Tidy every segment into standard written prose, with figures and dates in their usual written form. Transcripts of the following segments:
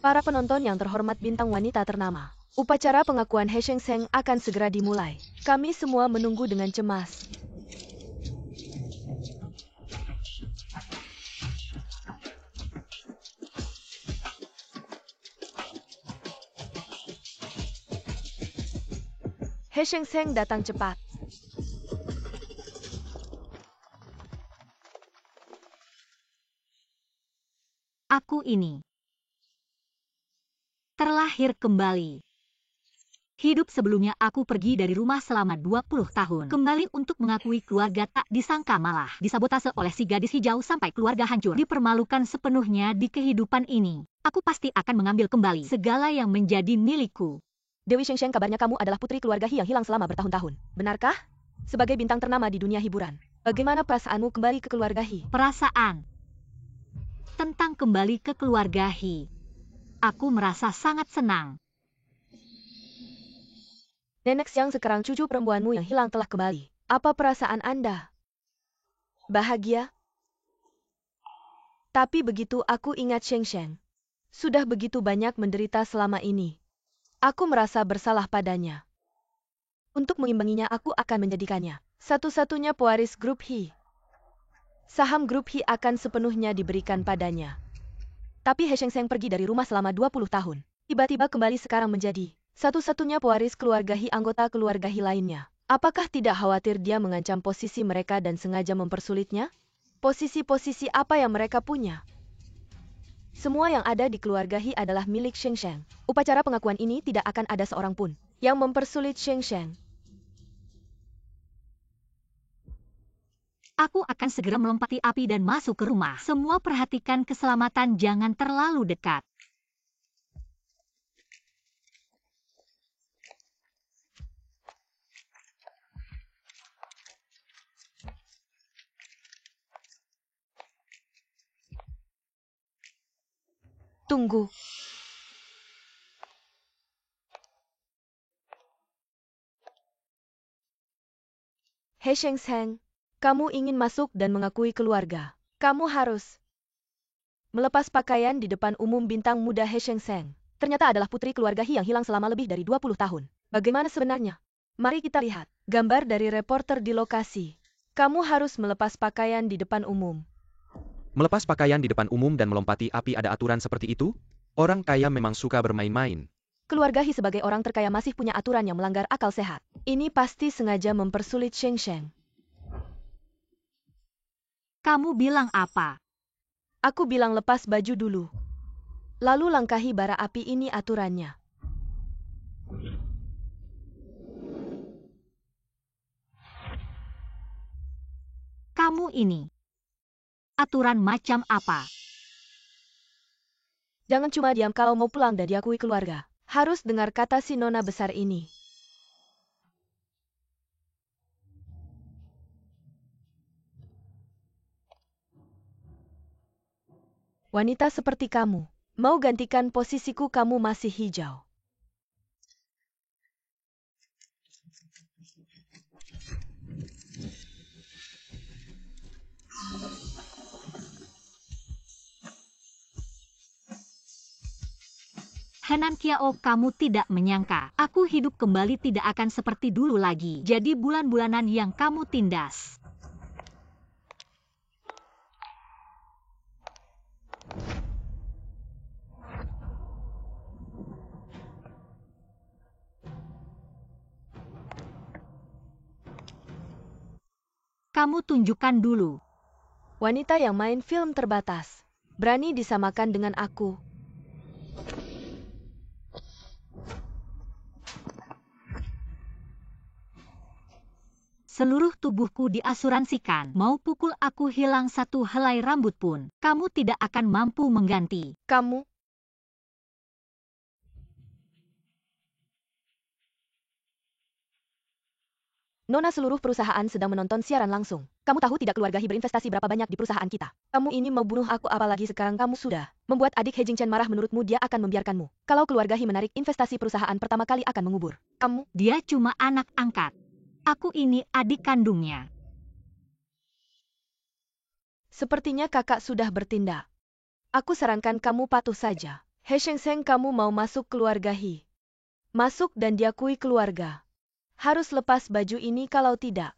Para penonton yang terhormat bintang wanita ternama. Upacara pengakuan He Shengseng akan segera dimulai. Kami semua menunggu dengan cemas. He Shengseng datang cepat. Aku ini terlahir kembali. Hidup sebelumnya aku pergi dari rumah selama 20 tahun. Kembali untuk mengakui keluarga tak disangka malah disabotase oleh si gadis hijau sampai keluarga hancur. Dipermalukan sepenuhnya di kehidupan ini. Aku pasti akan mengambil kembali segala yang menjadi milikku. Dewi Shengseng, kabarnya kamu adalah putri keluarga He yang hilang selama bertahun-tahun. Benarkah? Sebagai bintang ternama di dunia hiburan, bagaimana perasaanmu kembali ke keluarga He? Perasaan tentang kembali ke keluarga He. Aku merasa sangat senang. Nenek yang sekarang cucu perempuanmu yang hilang telah kembali. Apa perasaan Anda? Bahagia? Tapi begitu aku ingat Shengseng, sudah begitu banyak menderita selama ini. Aku merasa bersalah padanya. Untuk mengimbanginya aku akan menjadikannya satu-satunya pewaris grup He. Saham grup He akan sepenuhnya diberikan padanya. Tapi He Shengseng pergi dari rumah selama 20 tahun. Tiba-tiba kembali sekarang menjadi satu-satunya pewaris keluarga He, anggota keluarga He lainnya. Apakah tidak khawatir dia mengancam posisi mereka dan sengaja mempersulitnya? Posisi-posisi apa yang mereka punya? Semua yang ada di keluarga He adalah milik Shengseng. Upacara pengakuan ini tidak akan ada seorang pun yang mempersulit Shengseng. Aku akan segera melompati api dan masuk ke rumah. Semua perhatikan keselamatan, jangan terlalu dekat. Tunggu. He Shengseng, kamu ingin masuk dan mengakui keluarga. Kamu harus melepas pakaian di depan umum. Bintang muda He Shengseng ternyata adalah putri keluarga He yang hilang selama lebih dari 20 tahun. Bagaimana sebenarnya? Mari kita lihat gambar dari reporter di lokasi. Kamu harus melepas pakaian di depan umum. Melepas pakaian di depan umum dan melompati api, ada aturan seperti itu? Orang kaya memang suka bermain-main. Keluarga He sebagai orang terkaya masih punya aturan yang melanggar akal sehat. Ini pasti sengaja mempersulit Shengseng. Kamu bilang apa? Aku bilang lepas baju dulu. Lalu langkahi bara api, ini aturannya. Kamu ini aturan macam apa? Jangan cuma diam kalau mau pulang dan diakui keluarga. Harus dengar kata si nona besar ini. Wanita seperti kamu, mau gantikan posisiku, kamu masih hijau. Henan Kiao, kamu tidak menyangka aku hidup kembali tidak akan seperti dulu lagi. Jadi bulan-bulanan yang kamu tindas. Kamu tunjukkan dulu. Wanita yang main film terbatas, berani disamakan dengan aku. Seluruh tubuhku diasuransikan. Mau pukul aku hilang satu helai rambut pun, kamu tidak akan mampu mengganti. Kamu? Nona, seluruh perusahaan sedang menonton siaran langsung. Kamu tahu tidak keluarga He berinvestasi berapa banyak di perusahaan kita? Kamu ini mau bunuh aku, apalagi sekarang kamu sudah membuat adik He Jingchen marah. Menurutmu dia akan membiarkanmu? Kalau keluarga He menarik investasi, perusahaan pertama kali akan mengubur. Kamu? Dia cuma anak angkat. Aku ini adik kandungnya. Sepertinya kakak sudah bertindak. Aku sarankan kamu patuh saja. He Shengseng, kamu mau masuk keluarga He. Masuk dan diakui keluarga. Harus lepas baju ini, kalau tidak,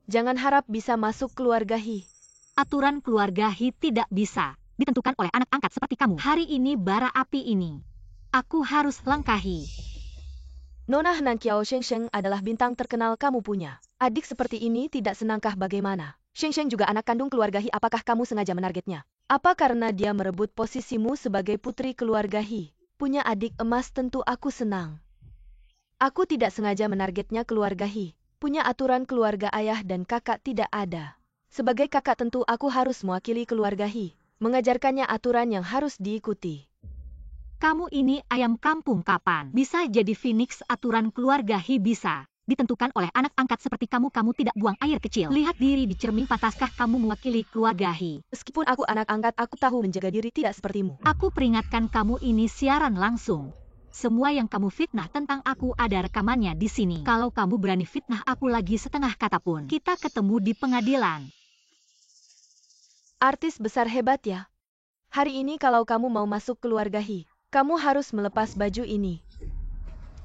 jangan harap bisa masuk keluarga He. Aturan keluarga He tidak bisa ditentukan oleh anak angkat seperti kamu. Hari ini bara api ini aku harus langkahi. Nona Nan Kiao Shengseng adalah bintang terkenal kamu punya. Adik seperti ini tidak senangkah bagaimana? Shengseng juga anak kandung keluarga He. Apakah kamu sengaja menargetnya? Apa karena dia merebut posisimu sebagai putri keluarga He? Punya adik emas, tentu aku senang. Aku tidak sengaja menargetnya keluarga He. Punya aturan keluarga ayah dan kakak tidak ada. Sebagai kakak tentu aku harus mewakili keluarga He. Mengajarkannya aturan yang harus diikuti. Kamu ini ayam kampung kapan? Bisa jadi Phoenix. Aturan keluarga He bisa ditentukan oleh anak angkat seperti kamu. Kamu tidak buang air kecil. Lihat diri di cermin, pantaskah kamu mewakili keluarga He? Meskipun aku anak angkat, aku tahu menjaga diri tidak sepertimu. Aku peringatkan kamu, ini siaran langsung. Semua yang kamu fitnah tentang aku ada rekamannya di sini. Kalau kamu berani fitnah aku lagi setengah kata pun, kita ketemu di pengadilan. Artis besar hebat ya. Hari ini kalau kamu mau masuk keluarga He, kamu harus melepas baju ini.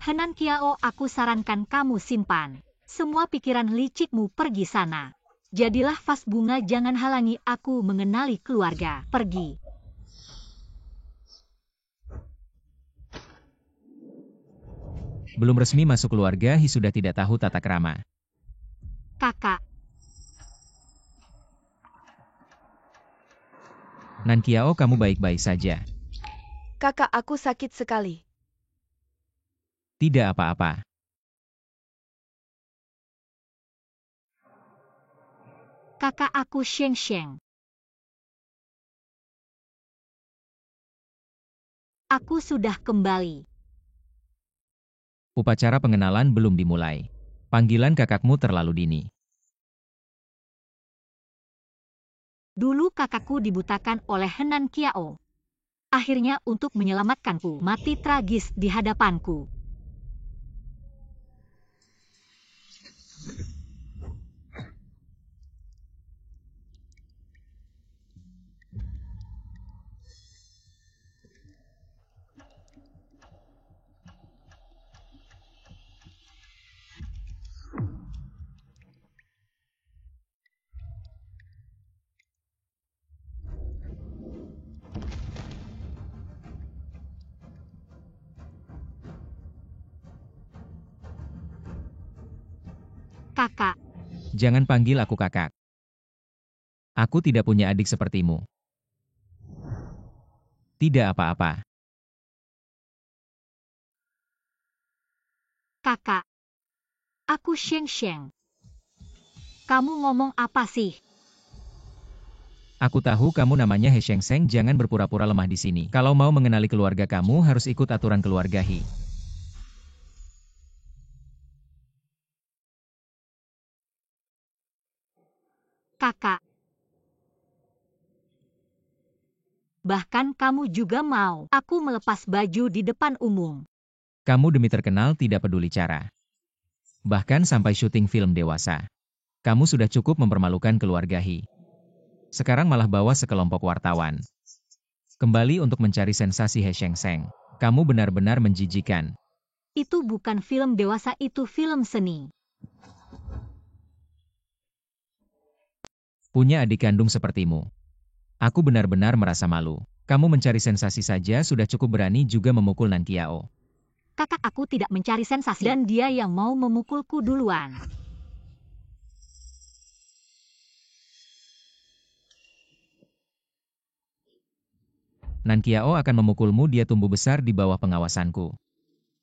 Henan Kiao, aku sarankan kamu simpan semua pikiran licikmu, pergi sana. Jadilah vas bunga, jangan halangi aku mengenali keluarga. Pergi. Belum resmi masuk keluarga He sudah tidak tahu tata krama. Kakak. Nan Kiao, kamu baik-baik saja? Kakak, aku sakit sekali. Tidak apa-apa. Kakak aku Shengseng. Aku sudah kembali. Upacara pengenalan belum dimulai. Panggilan kakakmu terlalu dini. Dulu kakakku dibutakan oleh Henan Kiao. Akhirnya untuk menyelamatkanku, mati tragis di hadapanku. Kakak. Jangan panggil aku kakak. Aku tidak punya adik sepertimu. Tidak apa-apa. Kakak. Aku Shengseng. Kamu ngomong apa sih? Aku tahu kamu namanya He Shengseng, jangan berpura-pura lemah di sini. Kalau mau mengenali keluarga kamu harus ikut aturan keluarga He. Kakak. Bahkan kamu juga mau aku melepas baju di depan umum. Kamu demi terkenal tidak peduli cara. Bahkan sampai syuting film dewasa. Kamu sudah cukup mempermalukan keluarga He. Sekarang malah bawa sekelompok wartawan. Kembali untuk mencari sensasi He Shengseng. Kamu benar-benar menjijikan. Itu bukan film dewasa, itu film seni. Punya adik kandung sepertimu. Aku benar-benar merasa malu. Kamu mencari sensasi saja sudah cukup berani juga memukul Nan Kiao. Kakak aku tidak mencari sensasi dan dia yang mau memukulku duluan. Nan Kiao akan memukulmu, dia tumbuh besar di bawah pengawasanku.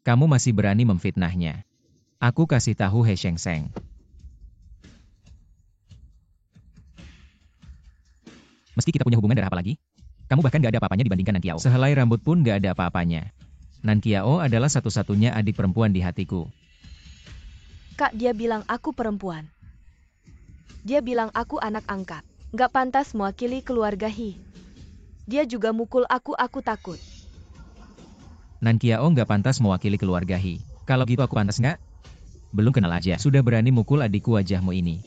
Kamu masih berani memfitnahnya. Aku kasih tahu He Shengseng. Meski kita punya hubungan darah apa lagi, kamu bahkan gak ada apa-apanya dibandingkan Nan Kiao. Sehelai rambut pun gak ada apa-apanya. Nan Kiao adalah satu-satunya adik perempuan di hatiku. Kak, dia bilang aku perempuan. Dia bilang aku anak angkat. Gak pantas mewakili keluarga He. Dia juga mukul aku takut. Nan Kiao gak pantas mewakili keluarga He. Kalau gitu aku pantas gak? Belum kenal aja, sudah berani mukul adikku, wajahmu ini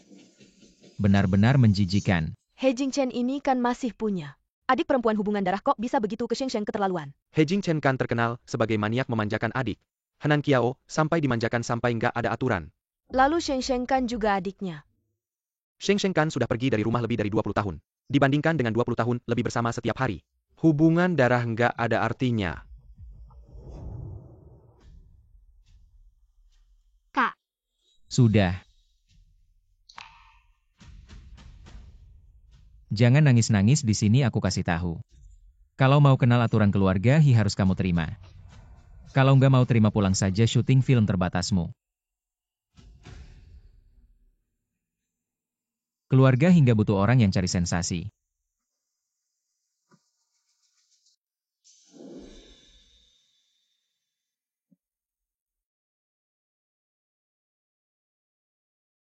benar-benar menjijikan. He Jingchen ini kan masih punya Adik perempuan hubungan darah kok bisa begitu ke Sheng Sheng keterlaluan. He Jingchen kan terkenal sebagai maniak memanjakan adik. Henan Kiao sampai dimanjakan sampai nggak ada aturan. Lalu Sheng Sheng kan juga adiknya. Sheng Sheng kan sudah pergi dari rumah lebih dari 20 tahun. Dibandingkan dengan 20 tahun lebih bersama setiap hari. Hubungan darah nggak ada artinya. Kak, Sudah. Jangan nangis-nangis di sini aku kasih tahu. Kalau mau kenal aturan keluarga Hi harus kamu terima. Kalau nggak mau terima pulang saja syuting film terbatasmu. Keluarga hingga butuh orang yang cari sensasi.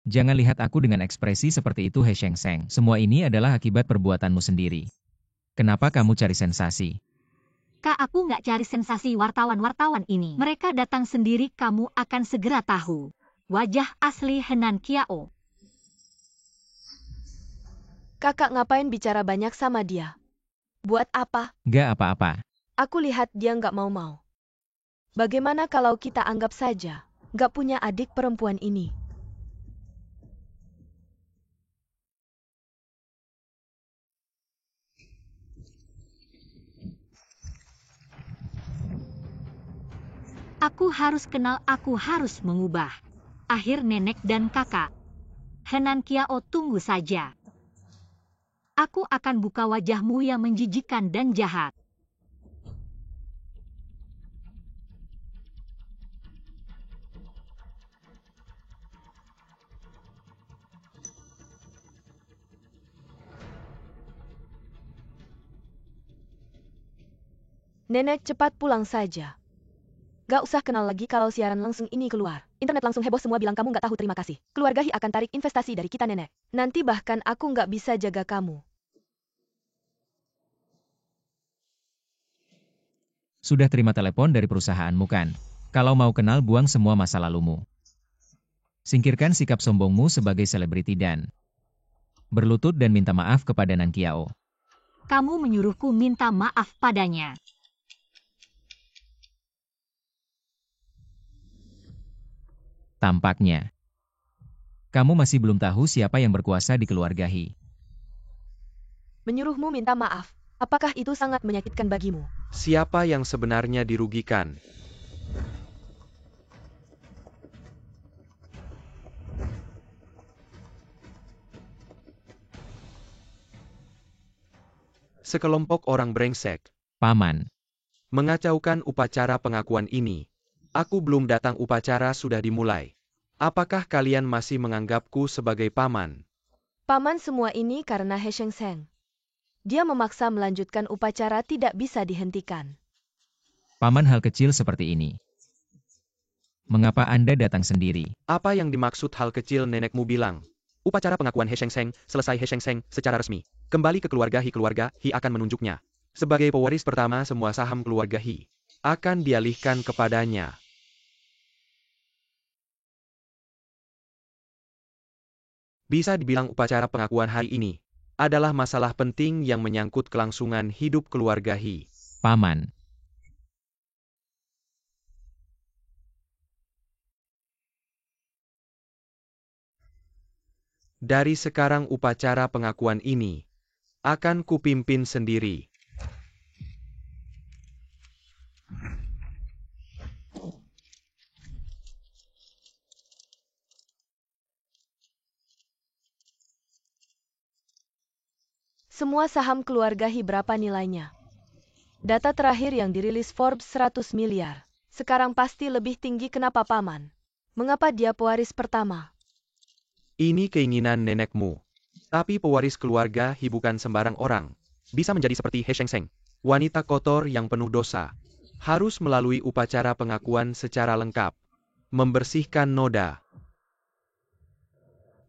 Jangan lihat aku dengan ekspresi seperti itu He Sheng Sheng. Semua ini adalah akibat perbuatanmu sendiri. Kenapa kamu cari sensasi? Kak, aku nggak cari sensasi wartawan-wartawan ini. Mereka datang sendiri, kamu akan segera tahu. Wajah asli Henan Kiao. Kakak ngapain bicara banyak sama dia? Buat apa? Gak apa-apa. Aku lihat dia nggak mau-mau. Bagaimana kalau kita anggap saja nggak punya adik perempuan ini? Aku harus kenal, aku harus mengubah. Akhir nenek dan kakak. Henan Kiao, tunggu saja. Aku akan buka wajahmu yang menjijikan dan jahat. Nenek cepat pulang saja. Gak usah kenal lagi kalau siaran langsung ini keluar. Internet langsung heboh, semua bilang kamu gak tahu terima kasih. Keluarga Hi akan tarik investasi dari kita nenek. Nanti bahkan aku gak bisa jaga kamu. Sudah terima telepon dari perusahaanmu kan? Kalau mau kenal buang semua masa lalumu. Singkirkan sikap sombongmu sebagai selebriti dan berlutut dan minta maaf kepada Nan Kiao. Kamu menyuruhku minta maaf padanya. Tampaknya kamu masih belum tahu siapa yang berkuasa di keluarga Hi. Menyuruhmu minta maaf. Apakah itu sangat menyakitkan bagimu? Siapa yang sebenarnya dirugikan? Sekelompok orang brengsek Paman, mengacaukan upacara pengakuan ini. Aku belum datang, upacara sudah dimulai. Apakah kalian masih menganggapku sebagai paman? Paman, semua ini karena He Sheng Sheng. Dia memaksa melanjutkan upacara, tidak bisa dihentikan. paman, hal kecil seperti ini. Mengapa Anda datang sendiri? Apa yang dimaksud hal kecil? Nenekmu bilang. Upacara pengakuan He Sheng Sheng, selesai He Sheng Sheng secara resmi. Kembali ke keluarga Hi akan menunjuknya. Sebagai pewaris pertama, semua saham keluarga Hi akan dialihkan kepadanya. Bisa dibilang upacara pengakuan hari ini adalah masalah penting yang menyangkut kelangsungan hidup keluarga Hi. Paman, Dari sekarang upacara pengakuan ini akan kupimpin sendiri. Semua saham keluarga Hi berapa nilainya? Data terakhir yang dirilis Forbes 100 miliar. Sekarang pasti lebih tinggi. Kenapa paman? Mengapa dia pewaris pertama? Ini keinginan nenekmu. Tapi pewaris keluarga Hi bukan sembarang orang. Bisa menjadi seperti He Sheng Sheng, wanita kotor yang penuh dosa. Harus melalui upacara pengakuan secara lengkap. Membersihkan noda.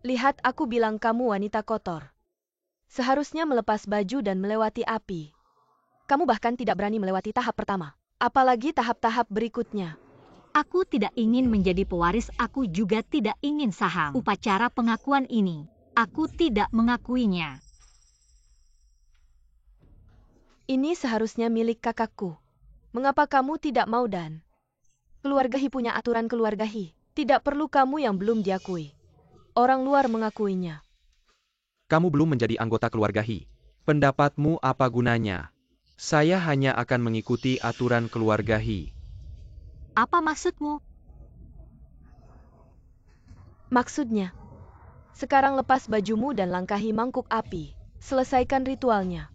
Lihat, aku bilang kamu wanita kotor. Seharusnya melepas baju dan melewati api. Kamu bahkan tidak berani melewati tahap pertama. Apalagi tahap-tahap berikutnya. Aku tidak ingin menjadi pewaris, aku juga tidak ingin saham. Upacara pengakuan ini, aku tidak mengakuinya. Ini seharusnya milik kakakku. Mengapa kamu tidak mau dan? Keluarga He punya aturan keluarga He. Tidak perlu kamu yang belum diakui. Orang luar mengakuinya. Kamu belum menjadi anggota keluarga He. Pendapatmu apa gunanya? Saya hanya akan mengikuti aturan keluarga He. Apa maksudmu? Maksudnya, sekarang lepas bajumu dan langkahi mangkuk api. Selesaikan ritualnya.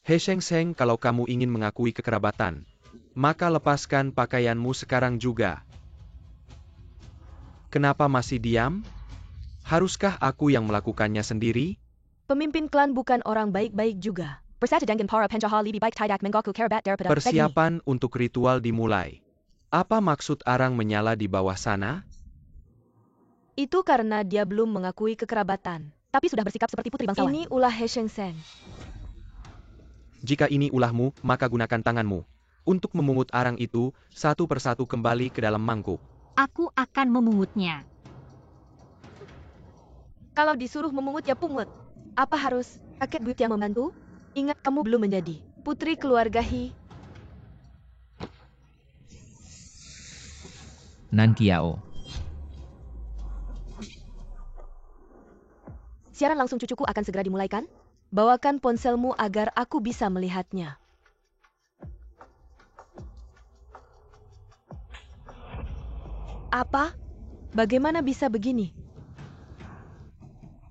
He Sheng Sheng, kalau kamu ingin mengakui kekerabatan, maka lepaskan pakaianmu sekarang juga. Kenapa masih diam? Haruskah aku yang melakukannya sendiri? Pemimpin klan bukan orang baik-baik juga. Persiapan untuk ritual dimulai. Apa maksud arang menyala di bawah sana? Itu karena dia belum mengakui kekerabatan. Tapi sudah bersikap seperti putri bangsawan. Ini ulah He Sheng Sheng. Jika ini ulahmu, maka gunakan tanganmu untuk memungut arang itu satu persatu kembali ke dalam mangkuk. Aku akan memungutnya. Kalau disuruh memungut ya pungut. Apa harus kakek buyut yang membantu? Ingat kamu belum menjadi putri keluarga He. Nan Kiao. Siaran langsung cucuku akan segera dimulaikan? Bawakan ponselmu agar aku bisa melihatnya. Apa? Bagaimana bisa begini?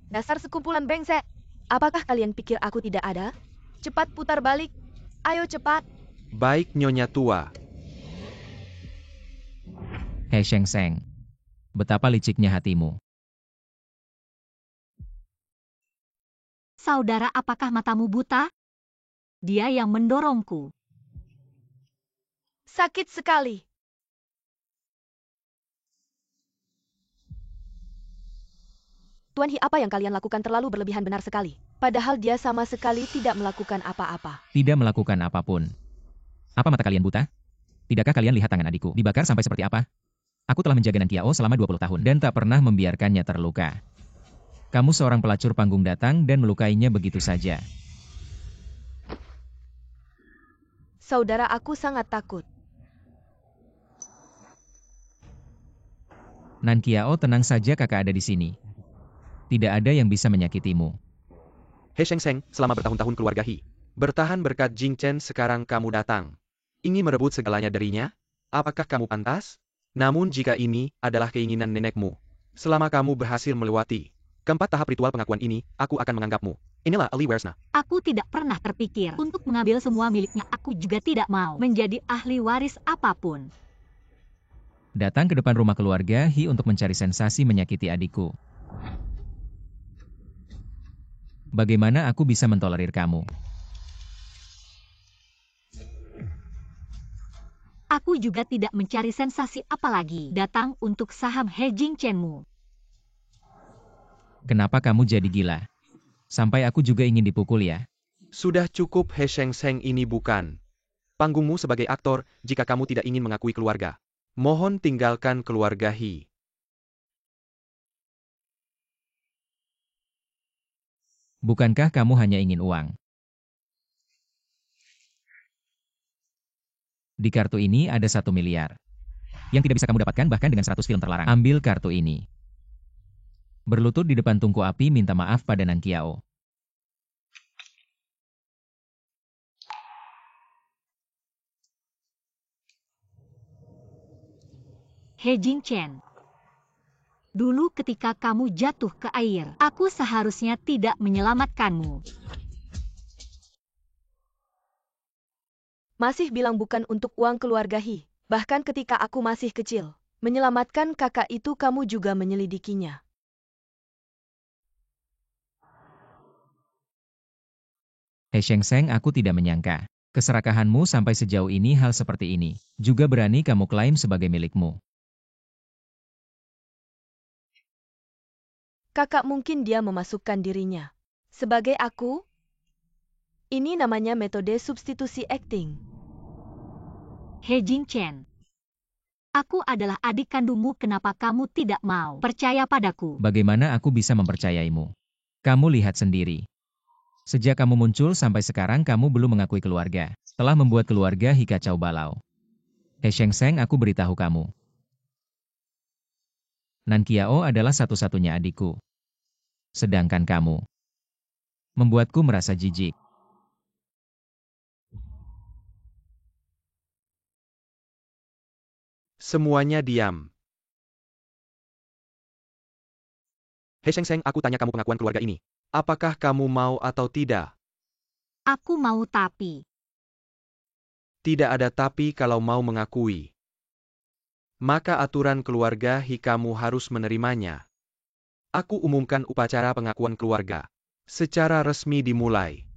Dasar sekumpulan brengsek. Apakah kalian pikir aku tidak ada? Cepat putar balik. Ayo cepat. Baik, Nyonya tua. He Sheng Sheng. Betapa liciknya hatimu. Saudara, apakah matamu buta? Dia yang mendorongku. Sakit sekali. Tuan He, apa yang kalian lakukan terlalu berlebihan benar sekali. Padahal dia sama sekali tidak melakukan apa-apa. Tidak melakukan apapun. Apa mata kalian buta? Tidakkah kalian lihat tangan adikku dibakar sampai seperti apa? Aku telah menjaga Nan Kiao selama 20 tahun dan tak pernah membiarkannya terluka. Kamu seorang pelacur panggung datang dan melukainya begitu saja. Saudara, aku sangat takut. Nan Kiao, tenang saja, kakak ada di sini. Tidak ada yang bisa menyakitimu. He Sheng Sheng, selama bertahun-tahun keluarga He bertahan berkat Jing Chen, sekarang kamu datang. Ingin merebut segalanya darinya? Apakah kamu pantas? Namun jika ini adalah keinginan nenekmu, selama kamu berhasil melewati keempat tahap ritual pengakuan ini, aku akan menganggapmu. Inilah ahli warisnya. Aku tidak pernah terpikir untuk mengambil semua miliknya. Aku juga tidak mau menjadi ahli waris apapun. Datang ke depan rumah keluarga He untuk mencari sensasi menyakiti adikku. Bagaimana aku bisa mentolerir kamu? Aku juga tidak mencari sensasi apalagi datang untuk saham He Jing Chenmu. Kenapa kamu jadi gila? Sampai aku juga ingin dipukul ya? Sudah cukup, He Sheng Sheng, ini bukan panggungmu sebagai aktor. Jika kamu tidak ingin mengakui keluarga, mohon tinggalkan keluarga He. Bukankah kamu hanya ingin uang? Di kartu ini ada 1 miliar. Yang tidak bisa kamu dapatkan bahkan dengan 100 film terlarang. Ambil kartu ini. Berlutut di depan tungku api minta maaf pada Nan Kiao. He Jing Chen. Dulu ketika kamu jatuh ke air, aku seharusnya tidak menyelamatkanmu. Masih bilang bukan untuk uang keluarga He. Bahkan ketika aku masih kecil, menyelamatkan kakak itu kamu juga menyelidikinya. He Sheng Sheng, aku tidak menyangka. Keserakahanmu sampai sejauh ini, hal seperti ini. Juga berani kamu klaim sebagai milikmu. Kakak mungkin dia memasukkan dirinya. Sebagai aku, ini namanya metode substitusi acting. He Jing Chen. Aku adalah adik kandungmu, kenapa kamu tidak mau percaya padaku? Bagaimana aku bisa mempercayaimu? Kamu lihat sendiri. Sejak kamu muncul sampai sekarang kamu belum mengakui keluarga. Telah membuat keluarga Hi kacau balau. He Sheng Sheng, aku beritahu kamu. Nan Qiao adalah satu-satunya adikku. Sedangkan kamu membuatku merasa jijik. Semuanya diam. He Sheng Sheng, aku tanya kamu pengakuan keluarga ini. Apakah kamu mau atau tidak? Aku mau tapi. Tidak ada tapi kalau mau mengakui. Maka aturan keluarga Hi kamu harus menerimanya. Aku umumkan upacara pengakuan keluarga. Secara resmi dimulai.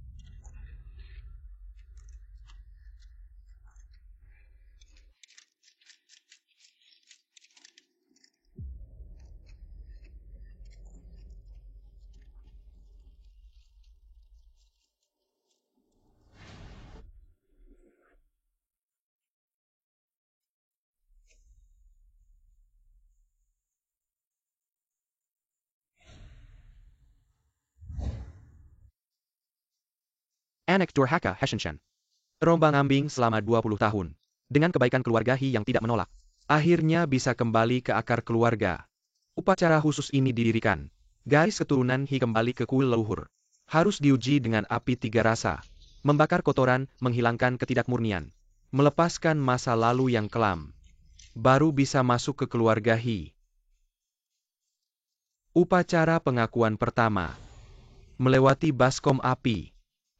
Anak durhaka He Sheng Sheng. Terombang-ambing selama 20 tahun. Dengan kebaikan keluarga Hi yang tidak menolak. Akhirnya bisa kembali ke akar keluarga. Upacara khusus ini didirikan. Garis keturunan Hi kembali ke kuil leluhur. Harus diuji dengan api 3 rasa. Membakar kotoran, menghilangkan ketidakmurnian. Melepaskan masa lalu yang kelam. Baru bisa masuk ke keluarga Hi. Upacara pengakuan pertama. Melewati baskom api.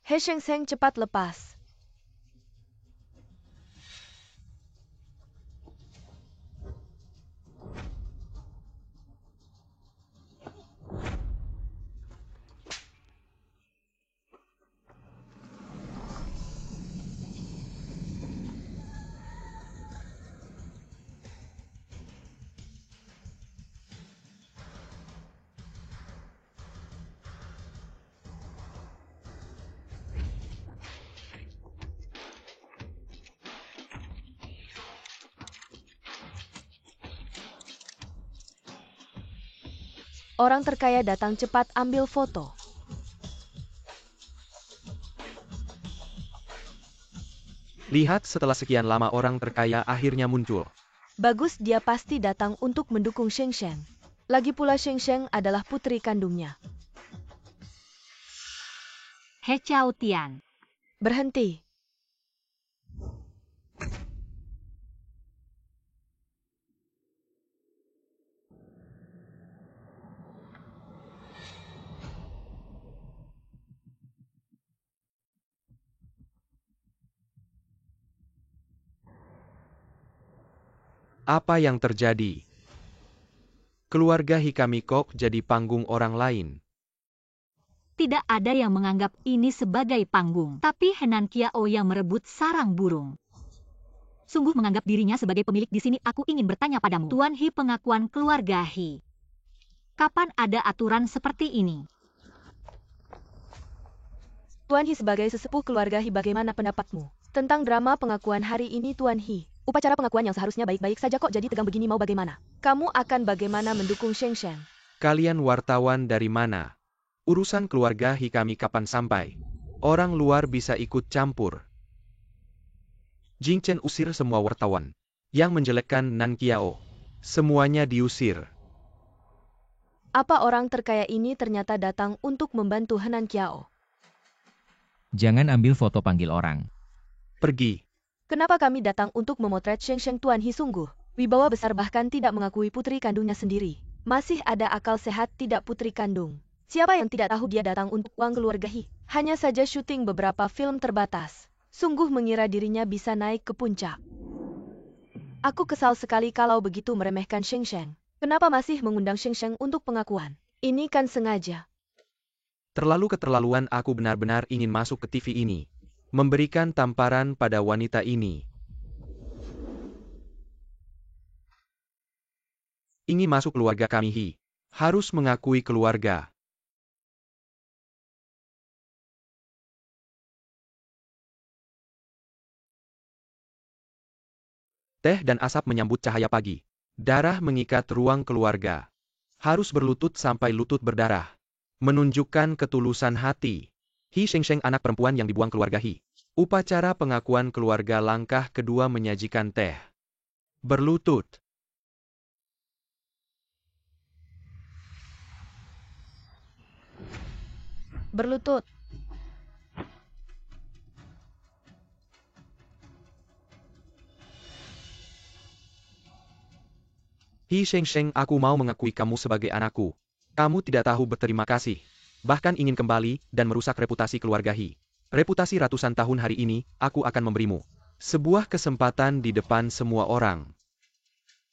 He Sheng Sheng cepat lepas. Orang terkaya datang cepat ambil foto. Lihat, setelah sekian lama orang terkaya akhirnya muncul. Bagus, dia pasti datang untuk mendukung Sheng Sheng. Lagi pula Sheng Sheng adalah putri kandungnya. He Chao Tian. Berhenti. Apa yang terjadi? Keluarga Hikamikok jadi panggung orang lain. Tidak ada yang menganggap ini sebagai panggung, tapi Henan Qiao yang merebut sarang burung. Sungguh menganggap dirinya sebagai pemilik di sini. Aku ingin bertanya padamu, Tuan Hi, pengakuan keluarga Hi. Kapan ada aturan seperti ini? Tuan Hi, sebagai sesepuh keluarga Hi, bagaimana pendapatmu tentang drama pengakuan hari ini, Tuan Hi? Upacara pengakuan yang seharusnya baik-baik saja kok jadi tegang begini, mau bagaimana? Kamu akan bagaimana mendukung Sheng Sheng? Kalian wartawan dari mana? Urusan keluarga Hi kami kapan sampai? Orang luar bisa ikut campur. Jing Chen usir semua wartawan yang menjelekkan Nan Qiao. Semuanya diusir. Apa orang terkaya ini ternyata datang untuk membantu Henan Qiao? Jangan ambil foto panggil orang. Pergi. Kenapa kami datang untuk memotret Sheng Sheng, Tuan Hi? Sungguh wibawa besar, bahkan tidak mengakui putri kandungnya sendiri. Masih ada akal sehat tidak putri kandung? Siapa yang tidak tahu dia datang untuk uang keluarga Hi? Hanya saja syuting beberapa film terbatas. Sungguh mengira dirinya bisa naik ke puncak. Aku kesal sekali kalau begitu meremehkan Sheng Sheng. Kenapa masih mengundang Sheng Sheng untuk pengakuan? Ini kan sengaja. Terlalu keterlaluan, aku benar-benar ingin masuk ke TV ini. Memberikan tamparan pada wanita ini. Ingin masuk keluarga kami Hi. Harus mengakui keluarga. Teh dan asap menyambut cahaya pagi. Darah mengikat ruang keluarga. Harus berlutut sampai lutut berdarah. Menunjukkan ketulusan hati. Hi Shengsheng anak perempuan yang dibuang keluarga Hi. Upacara pengakuan keluarga langkah kedua menyajikan teh. Berlutut. Berlutut. Hi Shengsheng, aku mau mengakui kamu sebagai anakku. Kamu tidak tahu berterima kasih. Bahkan ingin kembali dan merusak reputasi keluarga Hi. Reputasi ratusan tahun hari ini, aku akan memberimu sebuah kesempatan di depan semua orang.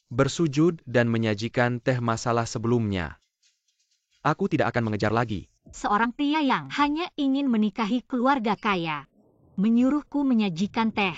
Bersujud dan menyajikan teh masalah sebelumnya. Aku tidak akan mengejar lagi. Seorang pria yang hanya ingin menikahi keluarga kaya menyuruhku menyajikan teh.